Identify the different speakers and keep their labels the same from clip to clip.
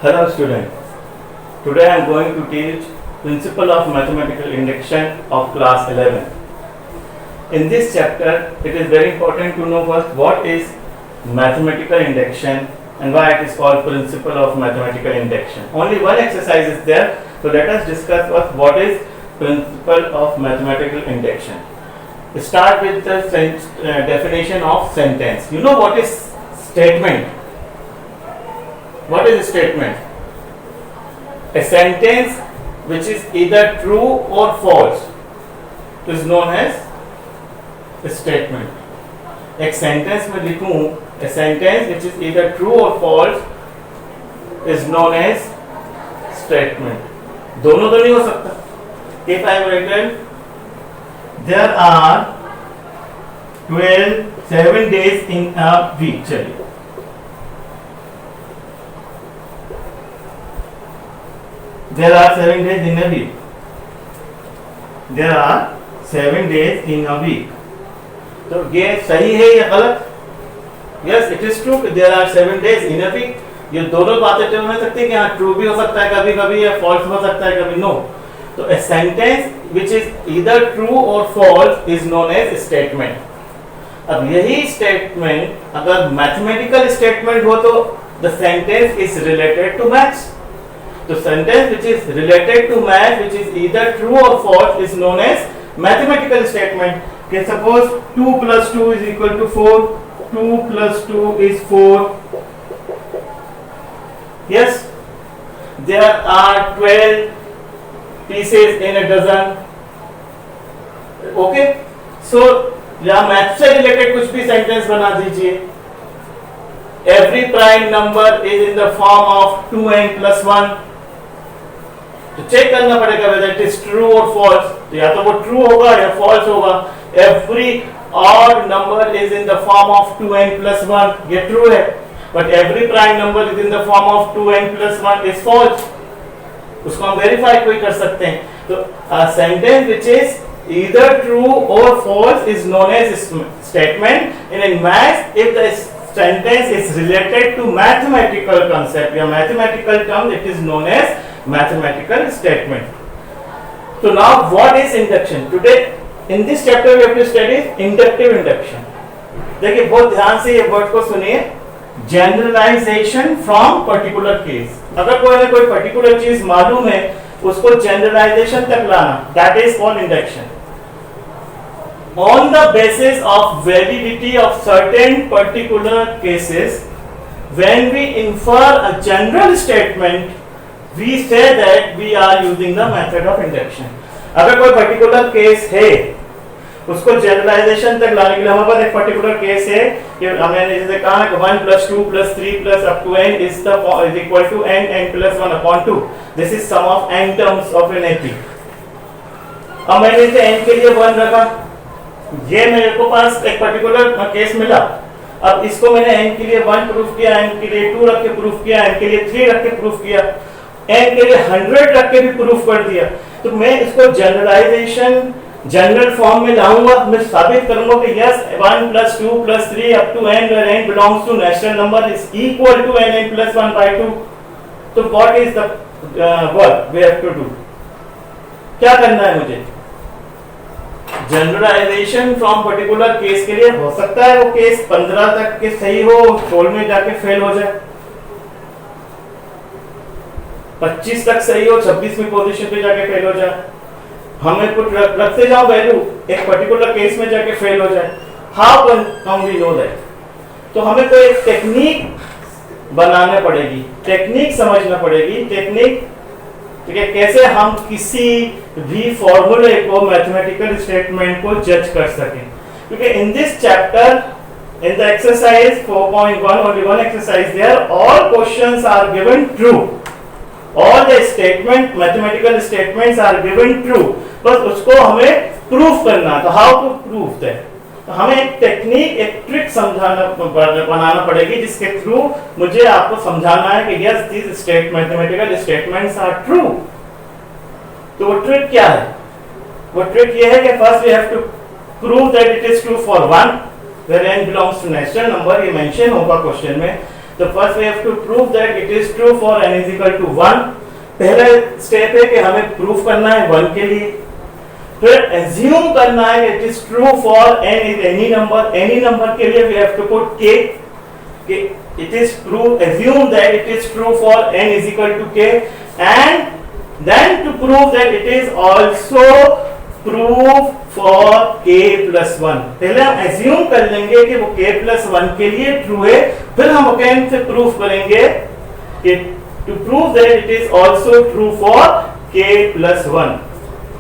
Speaker 1: Hello student. Today I am going to teach principle of mathematical induction of class 11. In this chapter it is very important to know first what is mathematical induction and why it is called principle of mathematical induction. Only one exercise is there, so let us discuss first what is principle of mathematical induction. Start with the definition of sentence. You know what is statement? What is a statement? A sentence which is either true or false is known as a statement. एक sentence में लिखूं, a sentence which is either true or false is known as statement. दोनों तो नहीं हो सकता. If I have written there are 7 days in a week, चलिए there are 7 days in a week. There are 7 days in a week. तो ये सही है या गलत? Yes, it is true. There are 7 days in a week. ये दोनों बातें तो हो सकती है कि हाँ ट्रू भी हो सकता है कभी कभी या फॉल्स हो सकता है कभी नो. तो a sentence which is either true or false is known as statement. अब यही statement अगर mathematical statement हो तो the sentence is related to maths. तो sentence which is related to math, which is either true or false, is known as mathematical statement. Okay, suppose 2 plus 2 is equal to 4. 2 plus 2 is 4. Yes, there are 12 pieces in a dozen. Okay, so या math से related कुछ भी sentence बना दीजिए. Every prime number is in the form of 2n plus 1. तो check करना पड़ेगा whether it is true or false. तो या तो वो true होगा या false होगा. Every odd number is in the form of 2n plus 1. ये true है. But every prime number is in the form of 2n plus 1 is false. उसको हम verify कोई कर सकते हैं. तो a sentence which is either true or false is known as statement. And in math, if the sentence is related to mathematical concept या mathematical term, it is known as mathematical statement. So now what is induction? Today in this chapter we have to study inductive induction. देखिए बहुत ध्यान से ये word को सुनिए. Generalization from particular case. अगर कोई ना कोई particular चीज मालूम है उसको generalization तक लाना, that is called induction. On the basis of validity of certain particular cases, when we infer a general statement, we say that we are using the method of induction. अगर कोई particular case है उसको generalisation तक लाने के लिए हमारे पास एक पर्टिकुलर केस है कि हमने जैसे कहा ना कि 1 plus 2 plus 3 plus up to n is equal to n plus 1 upon 2. This is sum of n terms of an AP. अब मैंने इसे n के लिए 1 रखा, ये मेरे को पास एक पर्टिकुलर केस मिला. अब इसको मैंने n के लिए 1 प्रूफ किया, n के लिए 2 रख के प्रूफ किया, n के लिए 3 रख के प्रूफ किया, n के लिए 100 रख के भी प्रूफ कर दिया. तो मैं इसको जनरलाइजेशन जनरल फॉर्म में लाऊंगा. मैं साबित करूंगा कि yes 1 plus 2 plus 3 up to n where n belongs to natural number is equal to n plus 1 by 2. तो what is the work we have to do? क्या करना है मुझे? जनरलाइजेशन फ्रॉम पर्टिकुलर केस के लिए हो सकता है वो केस 15 तक के सही हो, 16 में जाके फेल हो जाए, 25 तक सही हो, 26वीं पोजीशन पे जाके फेल हो जाए. हमें कुछ रखते जाओ वैल्यू, एक पर्टिकुलर केस में जाके फेल हो जाए. How can we know that? तो हमें कोई एक टेक्निक बनाना पड़ेगी, टेक्निक समझना पड़ेगी. टेक्निक ठीक है, कैसे हम किसी भी फॉर्मूले को मैथमेटिकल स्टेटमेंट को जज कर सकें. क्योंकि in this chapter in the exercise 4.1 only one exercise there, all questions are given true. All the statement mathematical statements are given true. बस उसको हमें प्रूफ करना. तो हाउ टू प्रूफ दैट? तो हमें एक टेक्निक, एक ट्रिक समझाना बनाना पड़ेगी जिसके थ्रू मुझे आपको समझाना है कि yes this mathematical statements are true. तो वो ट्रिक क्या है? वो ट्रिक ये है कि first we have to prove that it is true for 1 where n belongs to natural number, ये मेंशन होगा क्वेश्चन में. तो first we have to prove that it is true for n is equal to 1। पहला step है कि हमें proof करना है 1 के लिए, फिर एज्यूम करना है it is true for n is any number के लिए we have to put k, it is true, assume that it is true for n is equal to k, and then to prove that it is also true for k plus 1। पहले हम assume कर लेंगे कि वो k plus 1 के लिए true है, फिर हम again से proof करेंगे कि to prove that it is also true for k plus 1।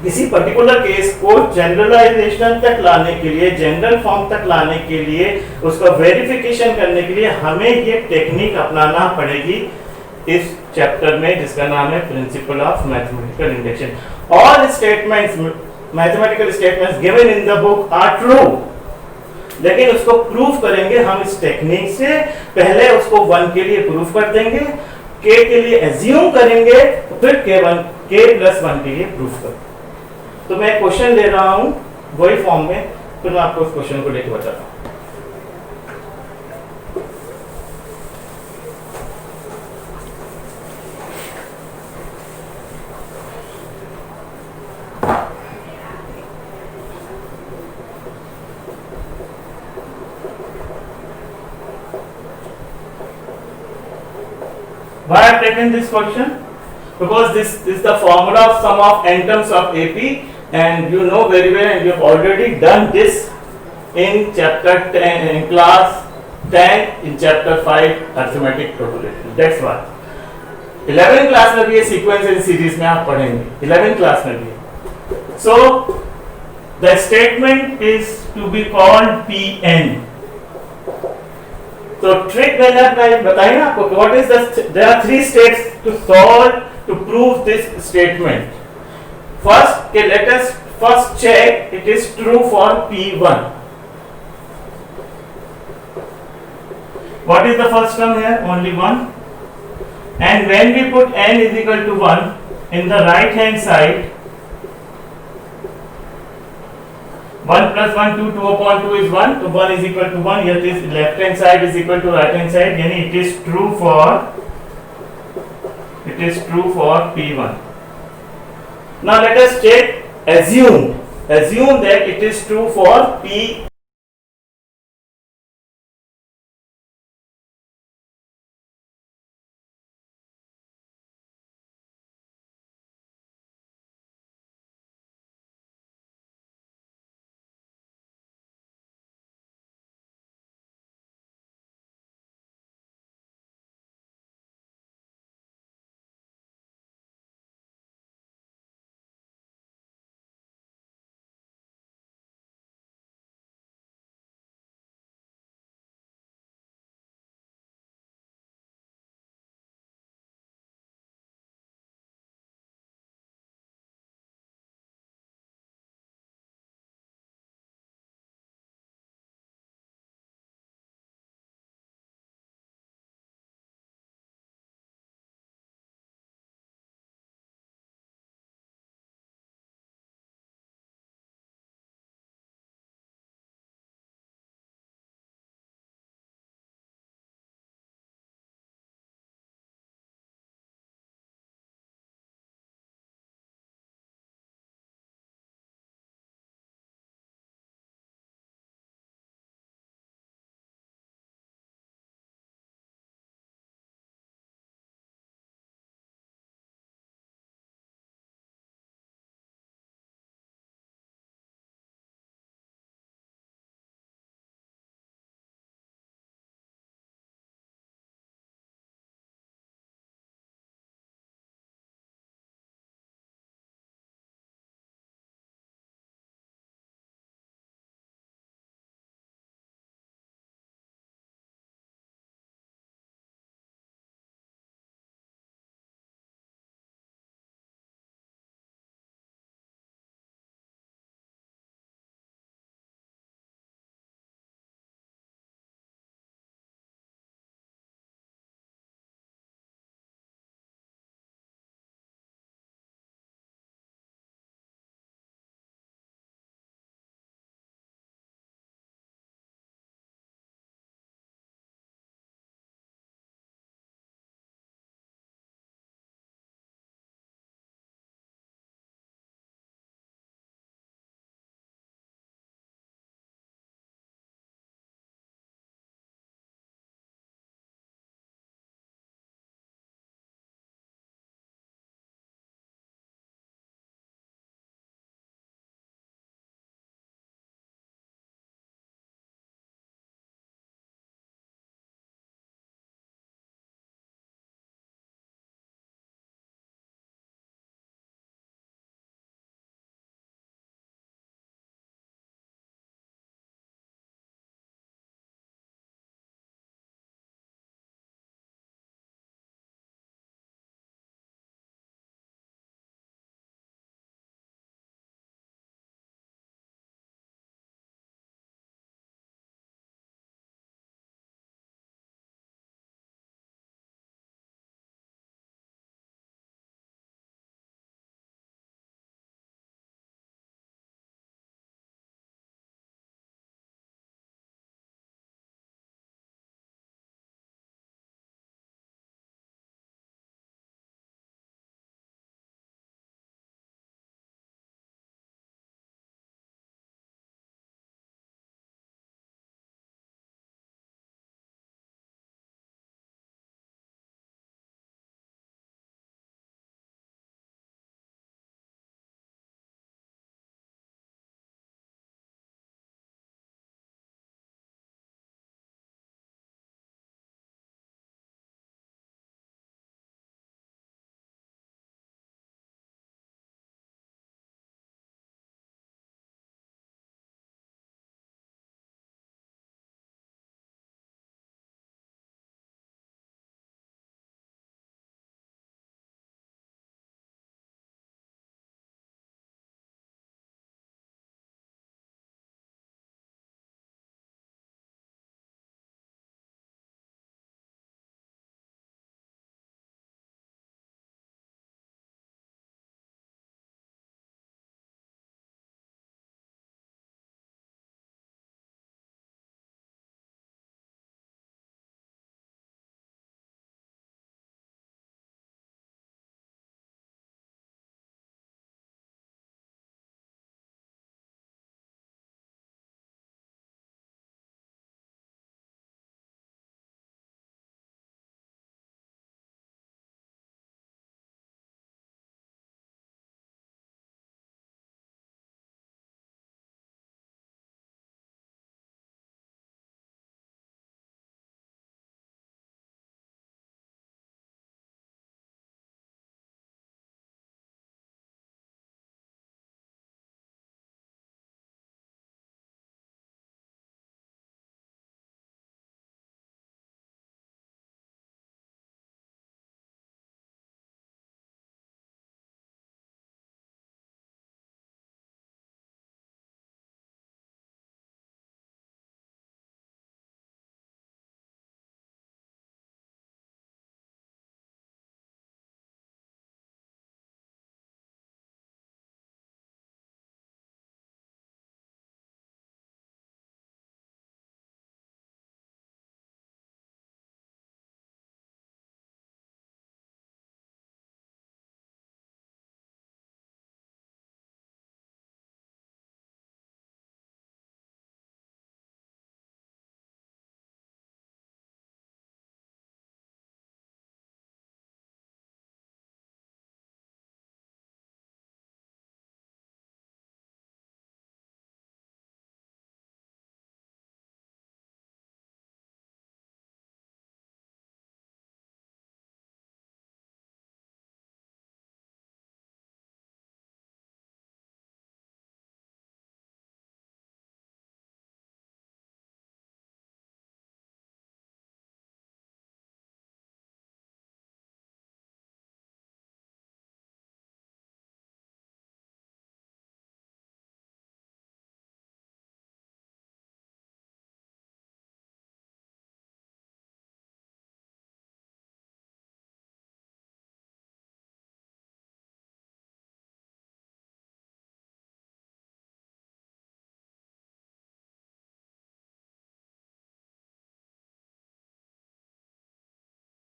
Speaker 1: किसी पर्टिकुलर केस को जनरलाइजेशन तक लाने के लिए, जनरल फॉर्म तक लाने के लिए, उसका वेरिफिकेशन करने के लिए हमें ये टेक्निक अपनाना पड़ेगी इस चैप्टर में, जिसका नाम है principle of mathematical induction. All statements, mathematical statements given in the book are true, लेकिन उसको प्रूफ करेंगे हम इस टेक्निक से। पहले उसको 1 के लिए प्रूफ कर देंगे, k के लिए एज्यूम करेंगे, फिर k plus 1 के लिए प्रूफ करेंगे। तो मैं क्वेश्चन ले रहा हूं वही फॉर्म में, फिर मैं आपको उस क्वेश्चन को लेकर बताता हूं। Why I have taken this question? Because this is the formula of sum of n terms of AP, and you know very well, and you have already done this in chapter 10, in class 10, in chapter 5 arithmetic calculation. That's why 11th class में भी ये sequence and series में आप पढ़ेंगे, 11th class में भी। So the statement is to be called Pn। तो trick मैंने बताई ना आपको, what is the, there are 3 steps to solve, to prove this statement। First, let us first check it is true for P1। What is the first term here? Only 1। And when we put n is equal to 1 in the right hand side, 1 plus 1 2, 2 upon 2 is 1, so 1 is equal to 1, here this left hand side is equal to right hand side, yani it is true for P1। Now let us check, assume that it is true for P